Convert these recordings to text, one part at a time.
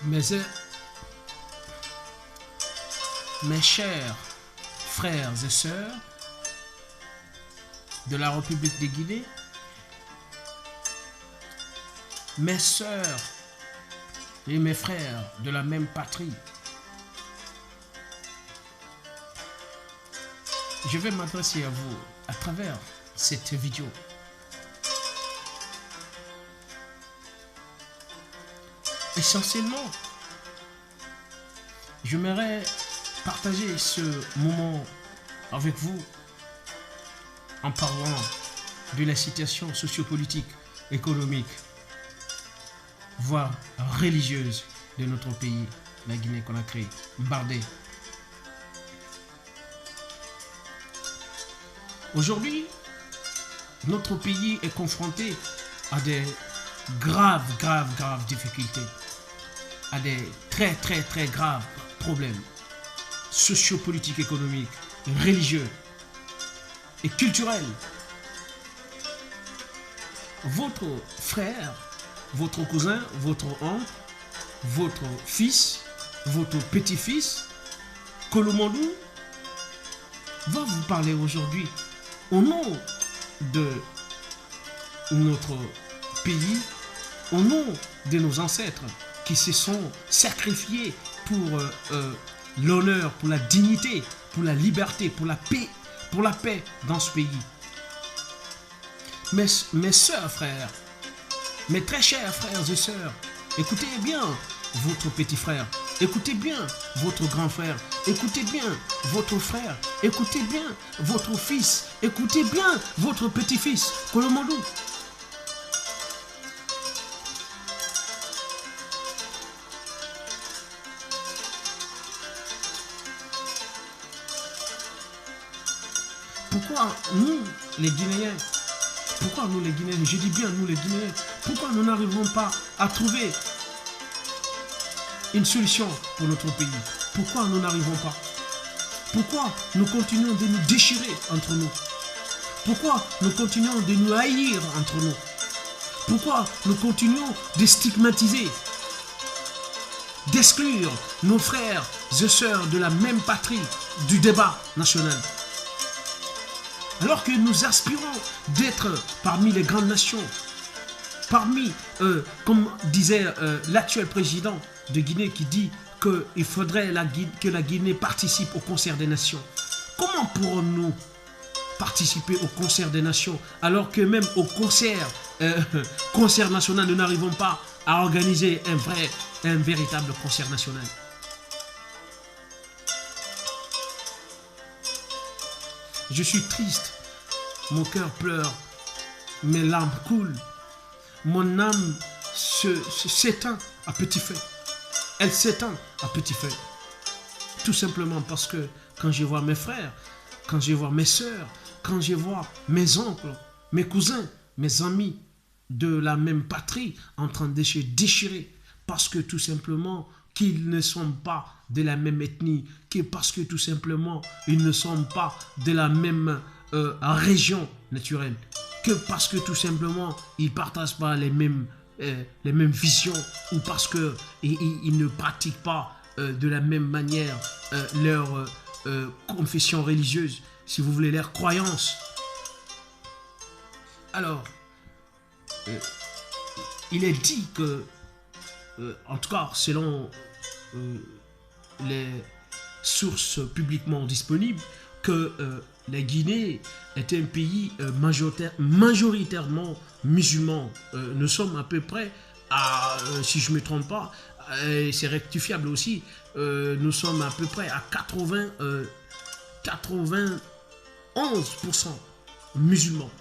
Mes chers frères et sœurs de la République de Guinée, mes sœurs et mes frères de la même patrie, je vais m'adresser à vous à travers cette vidéo. Essentiellement, j'aimerais partager ce moment avec vous en parlant de la situation sociopolitique, économique, voire religieuse de notre pays, la Guinée-Conakry, Mbardé. Aujourd'hui, notre pays est confronté à des graves difficultés, à des très graves problèmes sociopolitiques, économiques, religieux et culturels. Votre frère, votre cousin, votre oncle, votre fils, votre petit-fils, Kolomandou, va vous parler aujourd'hui au nom de notre pays, au nom de nos ancêtres qui se sont sacrifiés pour l'honneur, pour la dignité, pour la liberté, pour la paix dans ce pays. Mes sœurs, frères, mes très chers frères et sœurs, écoutez bien votre petit frère, écoutez bien votre grand frère, écoutez bien votre frère, écoutez bien votre fils, écoutez bien votre petit-fils, Kolomandou. Pourquoi nous, les Guinéens, je dis bien nous les Guinéens, pourquoi nous n'arrivons pas à trouver une solution pour notre pays? Pourquoi nous n'arrivons pas? Pourquoi nous continuons de nous déchirer entre nous? Pourquoi nous continuons de nous haïr entre nous? Pourquoi nous continuons de stigmatiser, d'exclure nos frères et sœurs de la même patrie du débat national? Alors que nous aspirons d'être parmi les grandes nations, parmi, comme disait l'actuel président de Guinée qui dit qu'il faudrait que la Guinée participe au concert des nations. Comment pourrons-nous participer au concert des nations alors que même au concert national, nous n'arrivons pas à organiser un véritable concert national? Je suis triste, mon cœur pleure, mes larmes coulent, mon âme s'éteint à petit feu. Elle s'éteint à petit feu. Tout simplement parce que quand je vois mes frères, quand je vois mes sœurs, quand je vois mes oncles, mes cousins, mes amis de la même patrie en train de se déchirer parce que tout simplement qu'ils ne sont pas de la même ethnie, parce que tout simplement ils ne sont pas de la même région naturelle, que parce que tout simplement ils ne partagent pas les mêmes visions, ou parce qu'ils ne pratiquent pas de la même manière leur confession religieuse, si vous voulez, leur croyance. Alors, il est dit que, en tout cas selon les sources publiquement disponibles, que la Guinée est un pays majoritairement musulman. Nous sommes à peu près à, si je ne me trompe pas, c'est rectifiable aussi, nous sommes à peu près à 91% musulmans.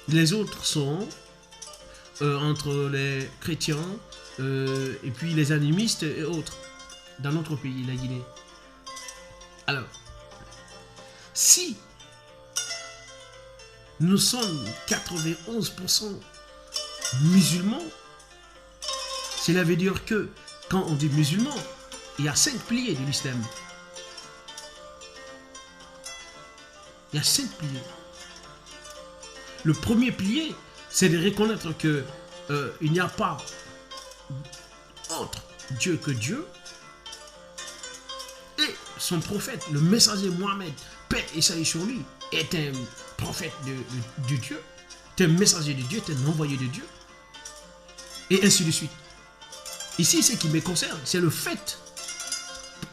Les autres sont entre les chrétiens et puis les animistes et autres dans notre pays, la Guinée. Alors, si nous sommes 91% musulmans, cela veut dire que quand on dit musulman, il y a 5 piliers de l'islam. Il y a 5 piliers. Le premier pilier, c'est de reconnaître que il n'y a pas autre Dieu que Dieu, et son prophète, le messager Mohammed, paix et salut sur lui, est un prophète de Dieu, est un messager de Dieu, est un envoyé de Dieu, et ainsi de suite. Ici, ce qui me concerne, c'est le fait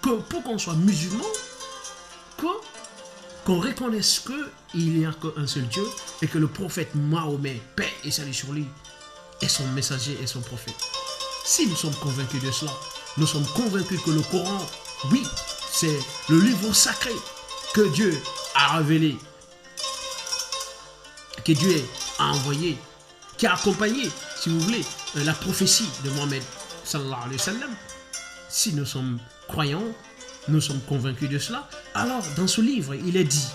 que pour qu'on soit musulman, qu'on reconnaisse qu'il n'y a qu'un seul Dieu et que le prophète Mahomet, paix et salut sur lui, est son messager et son prophète. Si nous sommes convaincus de cela, nous sommes convaincus que le Coran, oui, c'est le livre sacré que Dieu a révélé, que Dieu a envoyé, qui a accompagné, si vous voulez, la prophétie de Mohammed sallallahu alayhi wa sallam. Si nous sommes croyants, nous sommes convaincus de cela, alors dans ce livre, il est dit,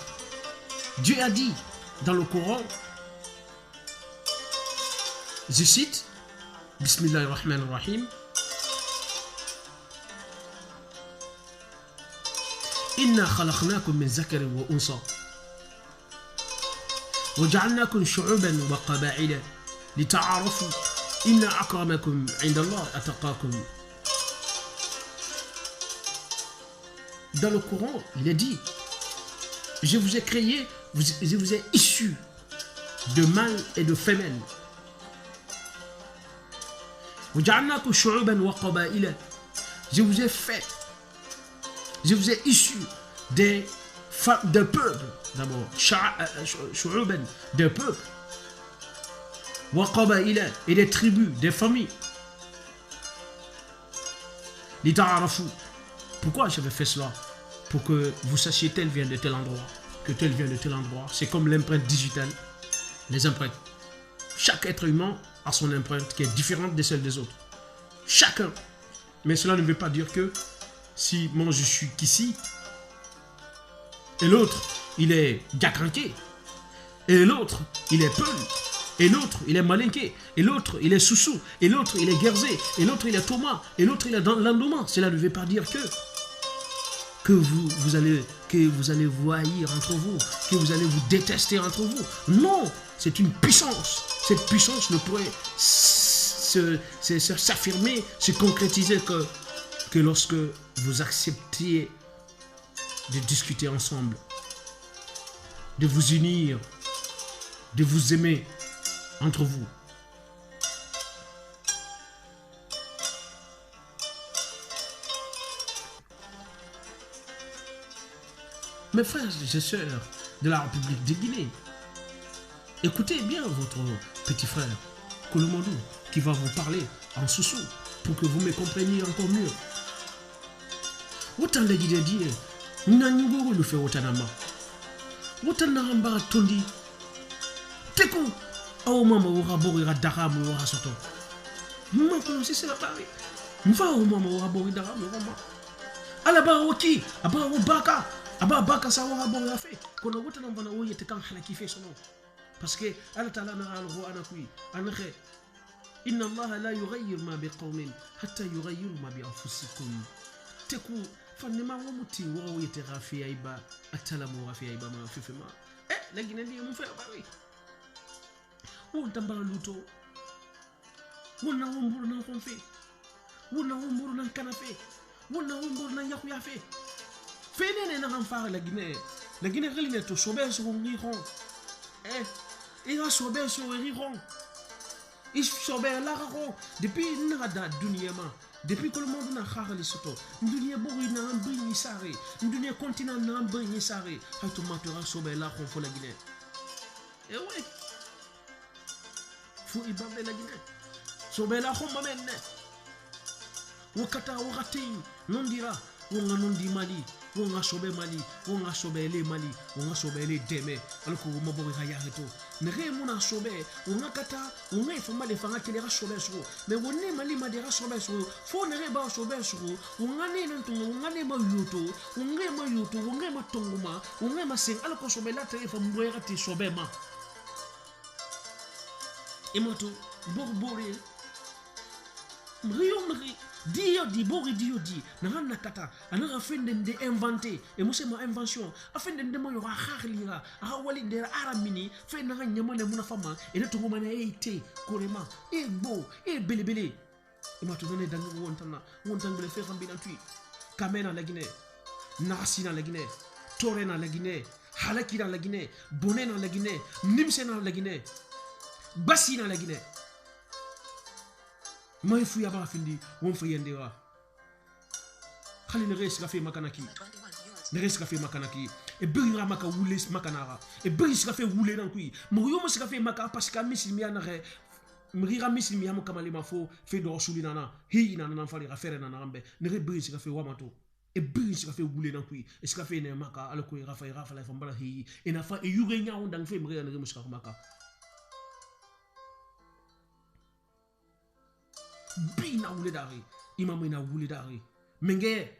Dieu a dit dans le Coran, je cite, Bismillahirrahmanirrahim, Inna khalaqnakum min zakarin wa unsa wa ja'alnakum shu'uban wa qaba'ila lita'arafu inna akramakum 'inda Allah ataqakum. Dans le Coran, il est dit, je vous ai créé, je vous ai issu de mâles et de femelles. Je vous ai fait, je vous ai issu des peuples, d'abord, des peuples, et des tribus, des familles. Pourquoi j'avais fait cela? Pour que vous sachiez tel vient de tel endroit, que tel vient de tel endroit. C'est comme l'empreinte digitale, les empreintes. Chaque être humain a son empreinte qui est différente de celle des autres. Chacun. Mais cela ne veut pas dire que si moi je suis qu'ici, et l'autre il est gakranké, et l'autre il est peul, et l'autre il est malinqué, et l'autre il est soussou, et l'autre il est guerzé, et l'autre il est Thomas, et l'autre il est dans l'endoma. Cela ne veut pas dire que vous allez vous haïr entre vous, que vous allez vous détester entre vous. Non, c'est une puissance. Cette puissance ne pourrait s'affirmer, se concrétiser que lorsque vous acceptiez de discuter ensemble, de vous unir, de vous aimer entre vous. Mes frères et sœurs de la République de Guinée, écoutez bien votre petit frère Kouloumandou qui va vous parler en soussou pour que vous me compreniez encore mieux. Autant de dire, nous n'avons pas fait autant de mal. Autant de pas tondi. Tekou, au maman aura boire d'arabe ou aura soto. Maman commence c'est la parler. Nous va au maman aura boire d'arabe ou maman. À la barre au qui, à barre au baka. Aba baka sawa bon la fait kono wota non bana woyete kan xala ki fe sono parce que Allah ta'ala na al qur'an kui anxe inna Allah la yughayyir ma bi qaumin hatta yughayyiru ma bi anfusikum teku fanima womuti wo woyete rafi ayba atalamu rafi ayba ma fi ma la gina ndi mu fe ba wi won tambara luto wonna womburu nan kon fe wonna womburu nan kana fe wonna womburu nan yaku ya fe Fene na hanfare la Guinée reline to sobe sur riron. Il a sobe sur riron. Il sobe la raron. Depuis nada dunia ma. Depuis que le monde n'a pas les soto. Dunia bori na mbini sare. Dunia continent na mbini sare. Hato matera sobe la ron fo la Guinée. Eh ouais. Faut ibambe la Guinée. Sobe la ron mamene. Wakata wakati non dira. Wonga non di Mali. Wonga sobe Mali, wonga sobe le Mali, wonga sobe le Deme, alors que vous m'avez regardé tout. Ne remona sobe, wonga kata, wonga ifama le fanga kelera sobe sur. Mais wonne Mali madera sobe sur. Faut ne reba sobe sur. Wonga ne nantunga, wonga ne ma yuto, wonga ma tonguma, wonga ma sing, alors que sobe la te ifama mwera te sobe ma. Et moi tout, borbore, mri. Dio di bori dio di na kata ana afende de inventer et moi c'est ma invention afende de mo yo kharlira a wali de aramini fe na nyama le muna fama et de to mana ete korema e bo e belebele ima to dane dangi wontana bele fe rambi na tui kamena la Guinée nasi na la Guinée tore na la Guinée halaki na la Guinée boné na la Guinée nimse na la Guinée basi na la Guinée may fu yaba findi won fa yendira khali ne res ka fe makanaki ne res ka fe makanaki e bira maka wules makanara e biri ska fe wule nan kui mo yo mo ska fe maka parce que misilmi ana re mrira misilmi am kamali mafo fe do sulina na hi na nan fali rafere na rambe ne re biri ska fe wamato e biri ska fe wule nan kui e ska fe ne maka ala ko rafa la fambala hi e na fa e yuge nya on dang fe mrira ne mo ska maka bina wule dari imam ina wule dari menge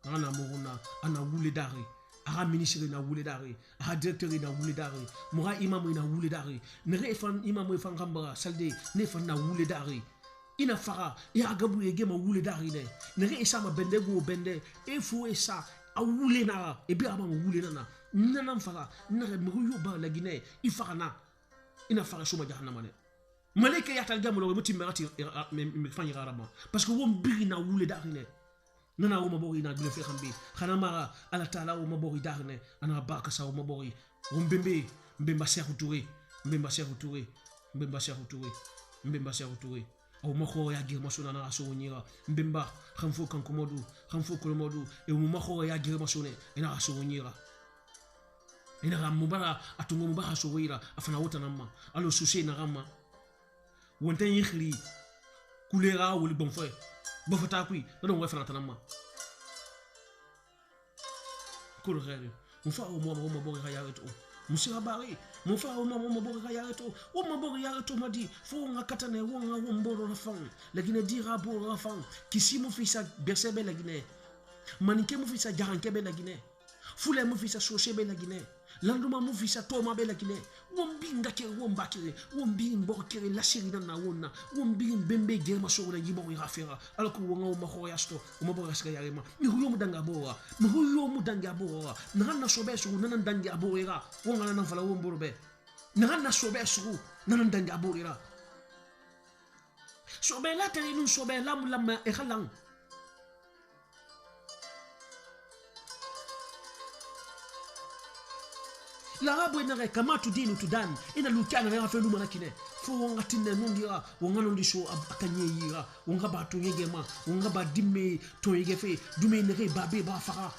ana morona ana wule dari aha ministre na wule dari aha directeur na wule dari mora imam ina wule dari ne refan imam fan gamba salde ne fan na wule dari ina fara ya gabu ege ma wule dari ne re isa ma bende go bende e fo esa a wule na e bi ama wule na nana fara na re mruyo ba la Guinée ifara na ina fara shoma jahannama ne maleke ya talga mo mutim merati me fanyi rarama parce que won biri na wule dari ne nana wo mabori na gule fe khambi khana mara ala taala wo mabori darne ana barka sa wo mabori wo mbemba Sékou Touré mbemba Sékou Touré o mako ya girma sona na so nyira mbemba khamfo kan komodu e wo mako ya girma sona ina so nyira ina ramubara atungo mubara so wira afana wota namma alo sushi na ramma wonten yikhli kulera woli bon fe bofata kui non wa fana tanama ko rere mo fa o mo bo ga yareto musira bari mo fa o mo bo ga yareto o mo bo ga yareto madi fo nga katane wo nga wo mboro la fang la Guinée dira bo la fang kisi mo fisa bersebe la Guinée manike mo fisa jaranke be la Guinée fule mo fisa soche be la Guinée landuma mo fisa toma be la Guinée wombi ngake wombakire wombi mbokere la shirina na wonna wombi mbembe germa shogona yibo rafera alako wonga o mako yasto o mabo raska yarema mi huyo mudanga bora na sobe su nan danga boera wonga nan fala womborobe na sobe su nan danga boera sobe la tani nun sobe lam e khalang l'arabe ina kama tudinu tudan ina lukana na fa luma nakine fo wonga tinne nondira wonga nondi so akanye yira wonga ba to yegema wonga ba dimme to yegefe dume ne babe ba fara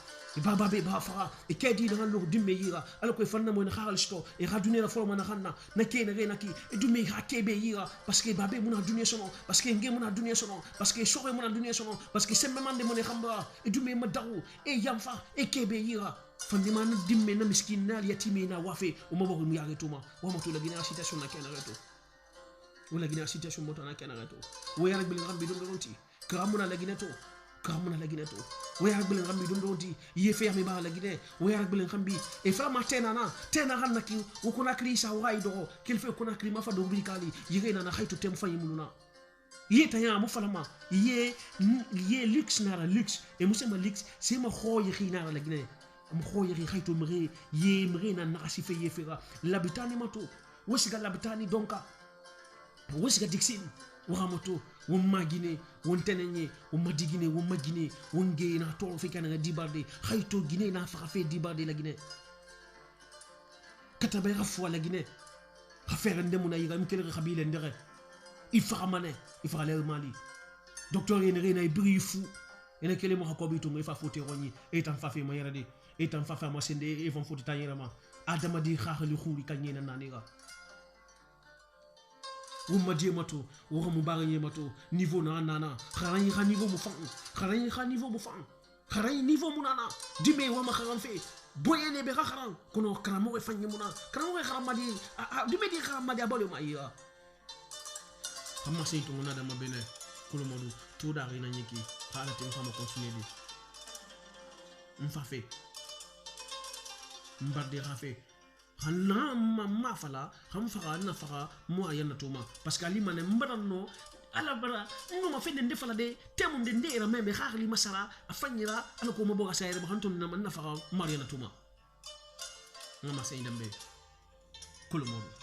e kedi na lo dimme yira alako e fanna mo na kharal sto e radune la forma na khanna na kene re naki e dume ha kebe yira parce que babe mo na dunia sono parce que ngem mo na dunia sono parce que sobe mo na dunia sono parce que semme mande mo ne khamba e dume ma daru e yamfa e kebe yira fandima na dimme na miskin na yatime na wafe o mabo mu yare tuma wa mo to la Guinée situation na kena reto wala Guinée situation mota na kena reto wo yare bil rambi dum donti karamuna la Guinée to wo yare bil rambi dum donti yefe yami ba la Guinée wo yare bil rambi e fa ma tena hanna ki wo kuna krisa waido kelfe kuna krima fa do bikali yire na khaytu tem fa yimuluna yeta ya mo falama ye luxe na la luxe e musema luxe c'est ma khoye khina la Guinée mkhoyeri khayto mre na nasife yefera labitani mato wesiga labitani donka wesiga dixin waramoto womagine wontenenye womadigine womagine wonge na to fekana dibarde khayto Guinée na fa dibarde la Guinée katabe rafwa la Guinée khafere ndemuna yiga mkele khabile ndere ifaramane ifara Mali docteur yenere na ibrifu ene kele mo hakobi to ngefa fote roni etan fa fe mayerde etan fa ma sende e von fote tanyera ma adama di khakhali khuri kanyena nanira wumma di mato wo mu baranye mato niveau na nana kharani kha niveau mu fang kharani niveau mu nana dime wa ma kharam fe boyene be kharam kono kramo e fanyi mu na kramo e kharam madi dime di kharam madi abole ma iya amma sey to na dama bene kulo modu to da rina nyiki khala tem fama continuer di mfafe mbade rafe hana ma fala ham fara na fara mo ayana tuma parce que ali mané mbadanno ala bara no ma fende nde fala de temu nde era membe khali masara afanyira ala ko mo boga sayre ba hanton na fara mariana tuma ngama sey ndambe kulo modu